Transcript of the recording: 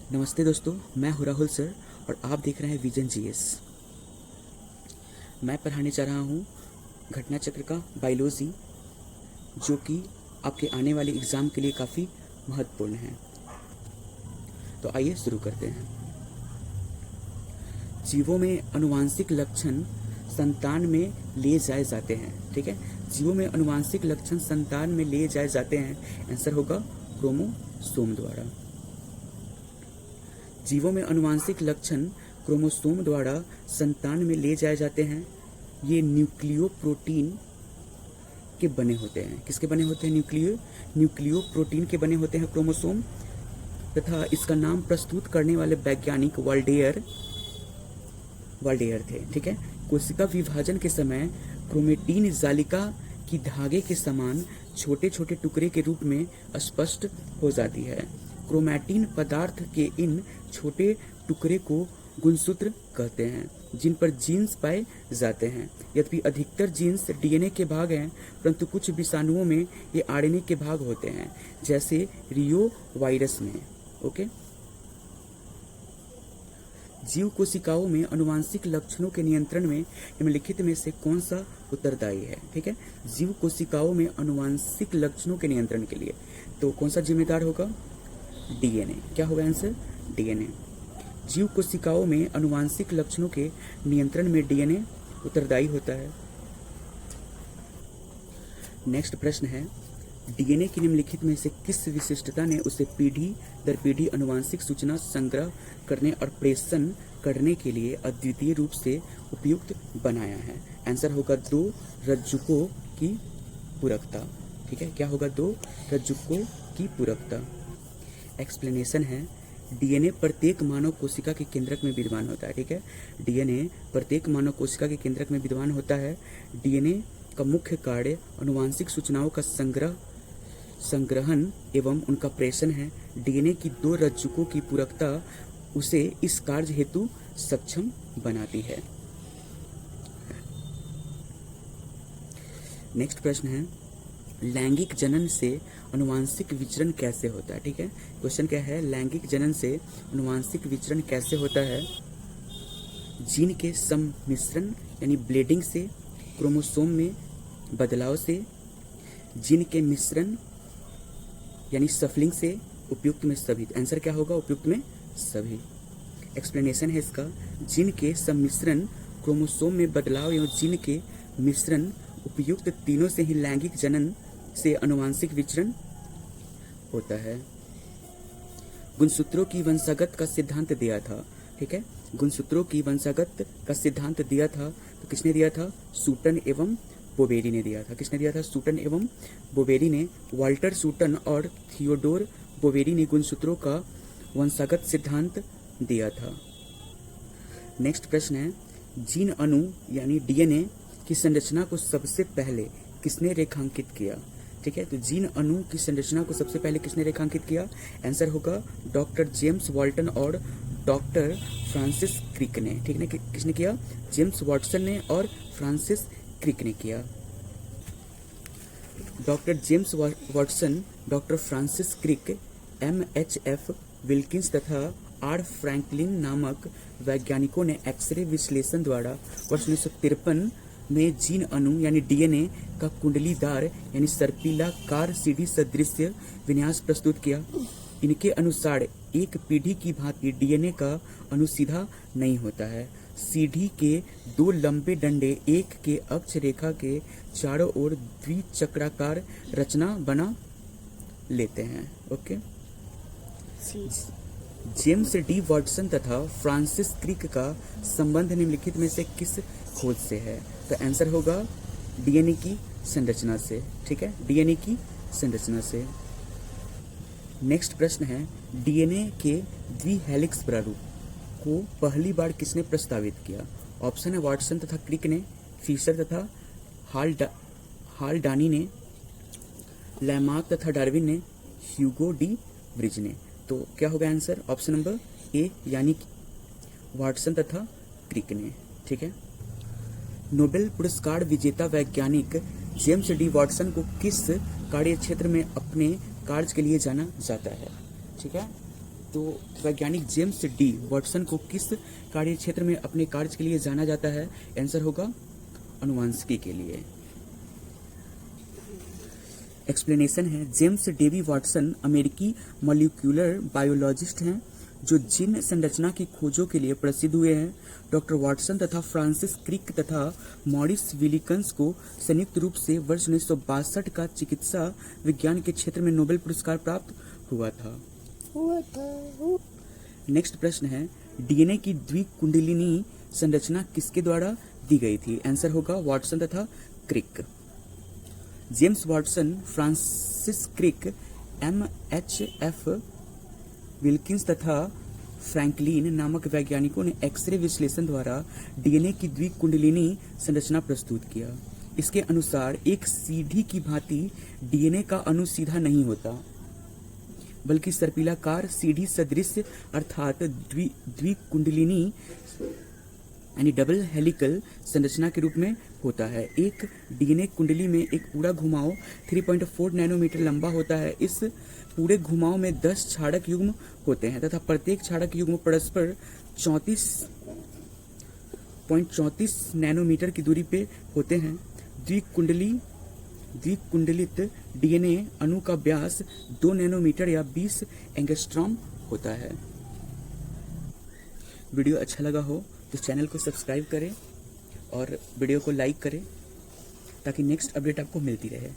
नमस्ते दोस्तों, मैं हूं राहुल सर और आप देख रहे हैं विजन जीएस। मैं पढ़ाने जा रहा हूं घटना चक्र का बायोलॉजी, जो कि आपके आने वाले एग्ज़ाम के लिए काफ़ी महत्वपूर्ण है। तो आइए शुरू करते हैं। जीवों में अनुवांशिक लक्षण संतान में ले जाए जाते हैं। ठीक है, जीवों में अनुवांशिक लक्षण संतान में ले जाए जाते हैं। आंसर होगा क्रोमोसोम द्वारा। जीवों में अनुवांशिक लक्षण क्रोमोसोम द्वारा संतान में ले जाए जाते हैं। ये न्यूक्लियोप्रोटीन के बने होते हैं। किसके बने होते हैं? न्यूक्लियोप्रोटीन के बने होते हैं क्रोमोसोम। तथा इसका नाम प्रस्तुत करने वाले वैज्ञानिक वाल्डेयर थे। ठीक है, कोशिका विभाजन के समय क्रोमेटिन जालिका की धागे के समान छोटे छोटे टुकड़े के रूप में स्पष्ट हो जाती है। क्रोमैटिन पदार्थ के इन छोटे टुकड़े को गुणसूत्र कहते हैं, जिन पर जीन्स पाए जाते हैं। यद्यपि अधिकतर जीन्स डीएनए के भाग हैं, परंतु कुछ विषाणुओं में ये आरएनए के भाग होते हैं, जैसे रियो वायरस में। ओके, जीव कोशिकाओं में अनुवांशिक लक्षणों के नियंत्रण में निम्नलिखित में से कौन सा उत्तरदायी है? ठीक है, जीव कोशिकाओं में अनुवांशिक लक्षणों के नियंत्रण के लिए तो कौन सा जिम्मेदार होगा? डीएनए। क्या होगा आंसर? डीएनए। जीव कोशिकाओं में अनुवांशिक लक्षणों के नियंत्रण में डीएनए उत्तरदायी होता है। नेक्स्ट प्रश्न है, डीएनए की निम्नलिखित में से किस विशिष्टता ने उसे पीढ़ी दर पीढ़ी अनुवांशिक सूचना संग्रह करने और प्रेषण करने के लिए अद्वितीय रूप से उपयुक्त बनाया है? आंसर होगा 2 रज्जुकों की पूरकता। ठीक है, क्या होगा? 2 रज्जुकों की पूरकता। एक्सप्लेनेशन है, डीएनए प्रत्येक मानव कोशिका के केंद्रक में विद्यमान होता है। ठीक है, डीएनए प्रत्येक मानव कोशिका के केंद्रक में विद्यमान होता है। डीएनए का मुख्य कार्य अनुवांशिक सूचनाओं का संग्रहण एवं उनका प्रेषण है। डीएनए की 2 रज्जुकों की पूरकता उसे इस कार्य हेतु सक्षम बनाती है। नेक्स्ट प्रश्न है, लैंगिक जनन से अनुवांशिक विचरण कैसे होता है? ठीक है, क्वेश्चन क्या है? लैंगिक जनन से अनुवांशिक विचरण कैसे होता है? जीन के सम्मिश्रण यानी ब्लीडिंग से, क्रोमोसोम में बदलाव से, जीन के मिश्रण यानी सफलिंग से, उपयुक्त में सभी। आंसर क्या होगा? उपयुक्त में सभी। एक्सप्लेनेशन है इसका, जीन के सम्मिश्रण, क्रोमोसोम में बदलाव एवं जीन के मिश्रण उपयुक्त तीनों से ही लैंगिक जनन से अनुवांशिक विचरण होता है। गुणसूत्रों की वंशागत का सिद्धांत दिया था। ठीक है, गुणसूत्रों की वंशागत का सिद्धांत दिया था तो किसने दिया था? सूटन एवं बोवेरी ने दिया था। किसने दिया था? सूटन एवं बोवेरी ने। वाल्टर सूटन और थियोडोर बोवेरी ने गुणसूत्रों का वंशागत सिद्धांत दिया था। नेक्स्ट प्रश्न है, जीन अणु यानी डीएनए की संरचना को सबसे पहले किसने रेखांकित किया? ठीक है, तो जीन अणु की संरचना को सबसे पहले किसने रेखांकित किया? आंसर होगा डॉक्टर जेम्स वाल्टन और डॉक्टर फ्रांसिस क्रिक ने। ठीक है, किसने किया? जेम्स वाटसन ने और फ्रांसिस क्रिक ने किया। Doctor James Watson, doctor Francis Crick, MHF Wilkins तथा R फ्रैंकलिन नामक वैज्ञानिकों ने एक्सरे विश्लेषण द्वारा वर्ष 1953 में जीन अणु यानी डीएनए का कुंडलीदार यानी सर्पिलाकार सीढ़ी सदृश विन्यास प्रस्तुत किया। इनके अनुसार एक पीढ़ी की भांति डीएनए का अणु सीधा नहीं होता है। सीढ़ी के 2 लंबे डंडे एक के अक्ष रेखा के चारों ओर द्विचक्राकार रचना बना लेते हैं। ओके, जेम्स डी वाटसन तथा फ्रांसिस क्रिक का संबंध निम्नलिखित में से किस खोज से है? तो आंसर होगा डीएनए की संरचना से। ठीक है, डीएनए की संरचना से। नेक्स्ट प्रश्न है, डीएनए के द्विहेलिक्स प्रारूप को पहली बार किसने प्रस्तावित किया? ऑप्शन है वाटसन तथा क्रिक ने, फिशर तथा हाल्डानी ने, लैमार्क तथा डार्विन ने, ह्यूगो डी ब्रिज ने। तो क्या होगा आंसर? ऑप्शन नंबर ए यानी वाटसन तथा क्रिक ने। ठीक है, नोबेल पुरस्कार विजेता वैज्ञानिक जेम्स डी वाटसन को किस कार्य क्षेत्र में अपने कार्य के लिए जाना जाता है? ठीक है, तो वैज्ञानिक जेम्स डी वाटसन को किस कार्य क्षेत्र में अपने कार्य के लिए जाना जाता है? आंसर होगा अनुवांशिकी के लिए। एक्सप्लेनेशन है, जेम्स डेवी वाटसन अमेरिकी मॉलिक्यूलर बायोलॉजिस्ट हैं जो जीन संरचना की खोजों के लिए प्रसिद्ध हुए हैं। डॉक्टर वाटसन तथा फ्रांसिस क्रिक तथा मॉरिस विलिकन्स को संयुक्त रूप से वर्ष 1962 का चिकित्सा विज्ञान के क्षेत्र में नोबेल पुरस्कार प्राप्त हुआ था। नेक्स्ट प्रश्न है, डीएनए की द्विकुंडलिनी संरचना किसके द्वारा दी गई थी? आंसर होगा वाटसन तथा Crick. James Watson, Francis Crick, MHF Wilkins तथा फ्रैंकलिन नामक वैज्ञानिकों ने एक्सरे विश्लेषण द्वारा डीएनए की द्विकुंडलिनी संरचना प्रस्तुत किया। इसके अनुसार एक सीढ़ी की भांति डीएनए का अणु सीधा नहीं होता, बल्कि सर्पिलाकार सीढ़ी सदृश अर्थात द्विकुंडलिनी यानी डबल हेलिकल संरचना के रूप में होता है। एक डीएनए कुंडली में एक पूरा घुमाव 3.4 नैनोमीटर लंबा होता है। इस पूरे घुमाव में 10 क्षारक युग्म होते हैं तथा प्रत्येक क्षारक युग्म परस्पर 34.34 नैनोमीटर की दूरी पे होते हैं। द्विकुंडलित डीएनए अणु का व्यास 2 नैनोमीटर या 20 एंगस्ट्रॉम होता है। वीडियो अच्छा लगा हो तो चैनल को सब्सक्राइब करें और वीडियो को लाइक करें ताकि नेक्स्ट अपडेट आपको मिलती रहे।